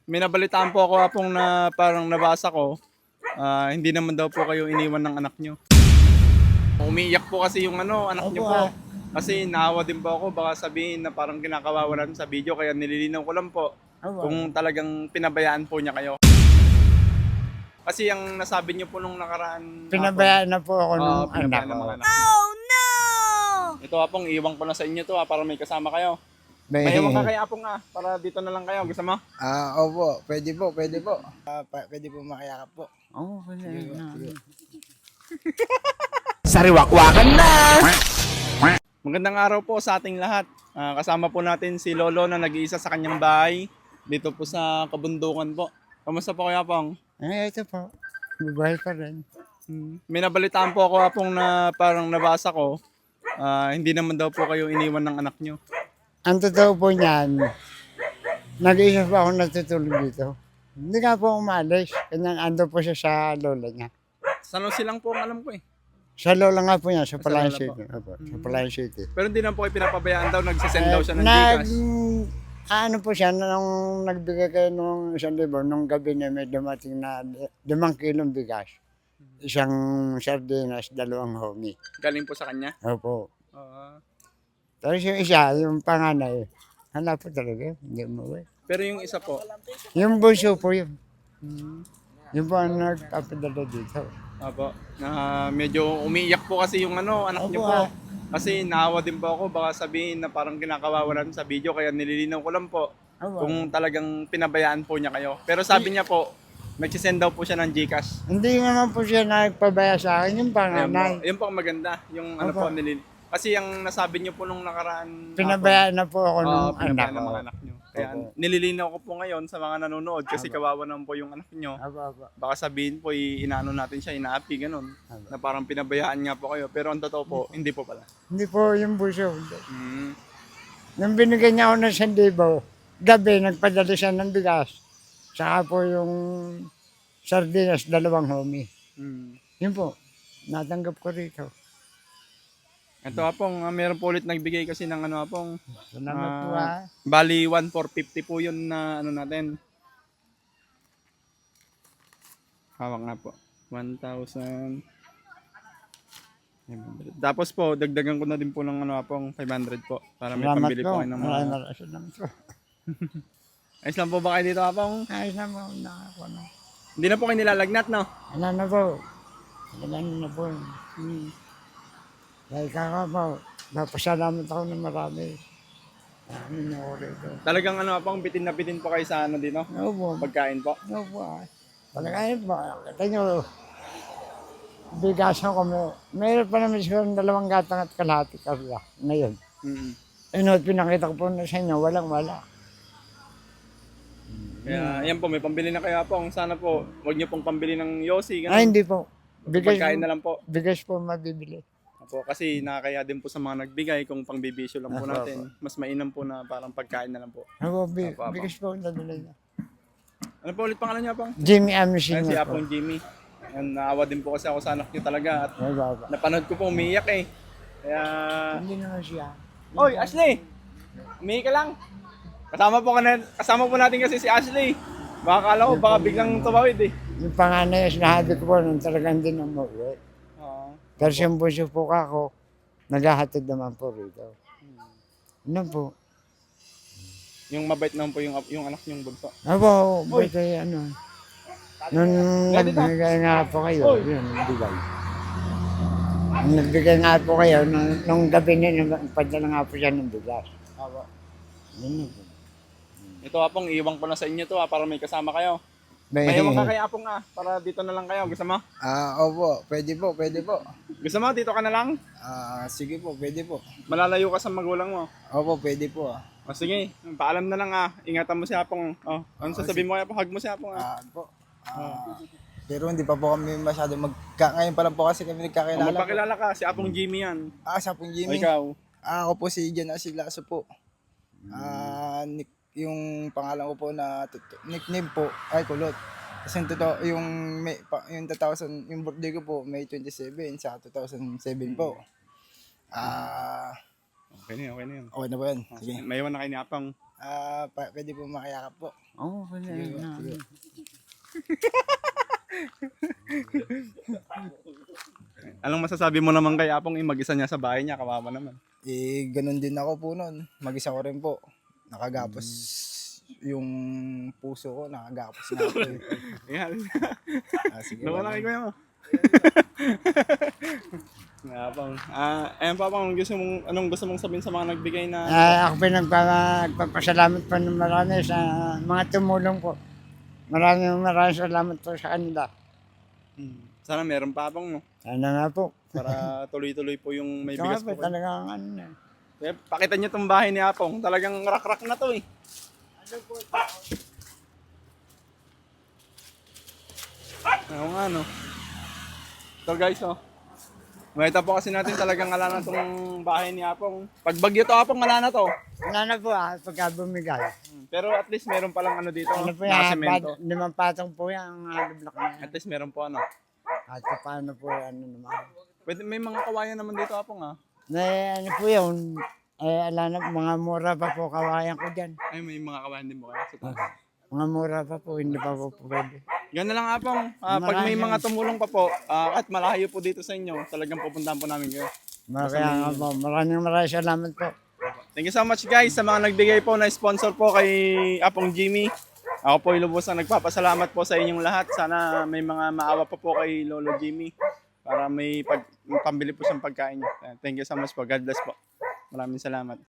May nabalitaan po ako Apong na parang nabasa ko, hindi naman daw po kayo iniwan ng anak nyo. Umiiyak po kasi yung anak nyo Opo, po. Kasi naawa din po ako, baka sabihin na parang kinakawawalan sa video, kaya nililinaw ko lang po Opo. kung talagang pinabayaan po niya kayo. Kasi ang nasabi niyo po nung nakaraan, Pinabayaan na po ako ng anak pinabayaan ng ko. mga anak. Oh no! Ito Apong, iwan ko na sa inyo to para may kasama kayo. May iwan ka kay Apong para dito na lang kayo. Gusto mo? Opo, pwede po, pwede po. Pwede po makayakap po. Oo, pwede na. Sariwakwakan na! Magandang araw po sa ating lahat. Kasama po natin si Lolo na nag-iisa sa kanyang bahay dito po sa kabundukan po. Kamusta po kayo Apong? Ito po. Bubuhay pa rin. May nabalitaan po ako Apong na parang nabasa ko, hindi naman daw po kayo iniwan ng anak nyo. Ang totoo po niyan, nag-iisa pa ako natutulog dito. Hindi nga po umalis. Kanyang ando po siya sa lola niya. Sa silang po ang alam ko eh. Sa lola nga po niya, sa Sa Palayan lola City. Opo, sa Palayan City. Pero hindi naman po kayo pinapabayaan daw, nagsisend daw siya ng Nag, Gcash. ano po siya, nung nagbigay kayo nung 1,000, nung gabi niya may dumating na 5 kilong bigas. Isang sardinas, 2 homie. Galing po sa kanya. Opo. Ah, Tapos yung isa, yung panganay, hala po talaga, hindi umuwi. pero yung isa po, Yung bunso po yun. Yung po ang nagpapadala dito. apo, na medyo umiiyak po kasi yung anak niyo Opo, po. Kasi naawa din po ako, baka sabihin na parang kinakawawalan sa video, kaya nililinaw ko lang po Opo. kung talagang pinabayaan po niya kayo. Pero sabi niya po, nagsisend daw po siya ng Gcash. Hindi naman po siya nagpabaya sa akin, yung panganay. Yun po ang maganda, yung Opo. po kasi ang nasabi niyo po nung nakaraan, Pinabayaan na po ako ng anak pinabayaan ko. ng mga anak niyo. Kaya Opo. nililinaw ko po ngayon sa mga nanonood kasi kawawa naman po yung anak niyo. Opo. Baka sabihin po, inaano natin siya, inaapi, ganun. Na parang pinabayaan nga po kayo. Pero ang totoo po, hindi po pala. Hindi po yung bunso. Mm. Nung binigyan niya ako ng 1,000, gabi nagpadala siya ng bigas. Saka po yung sardinas, 2 homie. Mm. Yun po, natanggap ko rito. Ito Apong, meron po ulit nagbigay kasi ng Apong. Salamat po Bali, 1,450 po yun na natin. Hawak nga po. 1,000. Tapos po, dagdagan ko na din po ng Apong 500 po. Para may Salamat pambili po. po kayo ng mga... Salamat po. Ayos lang po ba kayo dito Apong? Ayos na po, nakakuha na. Hindi na po kayo nilalagnat, no? Ano na po? Ganun na po. Dahil kaka po, napasalamat ako ng marami. Ano niyo ako rito. Talagang Apong, bitin na bitin po kayo sa dito? Opo. Pagkain po. Opo. Talaga yun po. Kita nyo, bigasan ko mo. Mayroon pa naman siguro 2 gatang at kalahati kasi ngayon. Mm. Pinakita ko po na sa inyo, wala. Kaya yan po, may pambili na kayo Apong. Sana po, wag niyo pong pambili ng Yossi. Ay, hindi po. Pagkain na lang po. Bigas po mabibili. Apo, kasi nakakaya din po sa mga nagbigay kung pangbibisyo lang po Apo, natin. Mas mainam po na parang pagkain na lang po. Ako, Apo. bigas po ang dadala niya. Ano po ulit pangalan niyo Apong? Jimmy Ayan Amisino si po. Apong Jimmy. Yan, naawa din po kasi ako sa anak niyo talaga at Opo. napanood ko po umiiyak eh. Kaya... Hindi naman siya. Oy, Ashley! Umiiyak ka lang. Kasama po natin kasi si Ashley. Baka kala ko, baka biglang tumawid eh. Yung panganay, sinabi ko po nung talagang din umuwi. Oo. Pero yung bunso po ako, naghahatid naman po rito. Ano po? Yung mabait naman po yung anak niyong bunso. Abo, ba't ay ano? Nung nagbigay nga po kayo, yun, nagbigay. Nung nagbigay nga po kayo, nung gabi niya, nagpadala nga po siya ng bigas. Apo. Yun po. Ito Apong, iwan ko na sa inyo to para may kasama kayo. May iwan ka kay Apong para dito na lang kayo. Gusto mo? Opo, pwede po, pwede po. Gusto mo, dito ka na lang? Sige po, pwede po. Malalayo ka sa magulang mo. Opo, pwede po. O sige, paalam na lang Ingatan mo si Apong. Ano sasabihin mo kay Apong? Hug mo si Apong Po. Pero hindi pa po kami masyado ngayon pa lang po kasi kami nagkakilala. Magpakilala ka, si Apong Jimmy yan. Sa pong O Jimmy. ikaw. Ako po si Jan Asilaso po. Yung pangalan ko po na nickname po ay Kulot. Kasi yung 2000, yung birthday ko po May 27 sa 2007 po. Okay na yan. Okay na po yan. Sige. May iwan na kayo ni Apong. Pwede po makayakap po. Oo, pwede Sige, na. sige. Anong masasabi mo naman kay Apong mag-isa niya sa bahay niya? Kawawa naman. Ganun din ako po noon. Mag-isa ko rin po. Nakagapos yung puso ko, nakagapos na ako. Ayan. Sige. Nawa na kay kuya mo. Apong. Ayan pa Apong, anong gusto mong sabihin sa mga nagbigay na... Ako pinagpapasalamat po ng marami sa mga tumulong po. Maraming salamat po sa kanila. Sana meron pa Apong, no? Sana nga po. Para tuloy-tuloy po yung may Ito bigas nga po po. talagang ano na. Kaya pakita niyo tong bahay ni Apong. Talagang rak-rak na to eh. Oo nga no. So guys oh. Makita po kasi natin talagang ala na tong bahay ni Apong. Pag bagyo to Apong, ala na to. Wala na po pagka bumigay. Pero at least meron palang ano dito. Ano po yan, Nakasemento. 5 patong po yan, ang hollow block na yan. At least meron po ano. At paano po ano naman. Pwede, may mga kawayan naman dito Apong ah. Na ano po yun, ala na, mga mura pa po kawayan ko dyan. Ay may mga kawayan din po kayo. So, Mga mura pa po, hindi pa po pwede. Yan na lang Apong. Pag may mga tumulong pa po, at malayo po dito sa inyo, talagang pupuntahan po namin kayo. Kaya nga po, maraming salamat po. Thank you so much guys sa mga nagbigay po na sponsor po kay Apong Jimmy. Ako po lubos na nagpapasalamat po sa inyong lahat. Sana may mga maawa pa po kay Lolo Jimmy para may pambili po siyang pagkain niya. Thank you so much po. God bless po. Maraming salamat.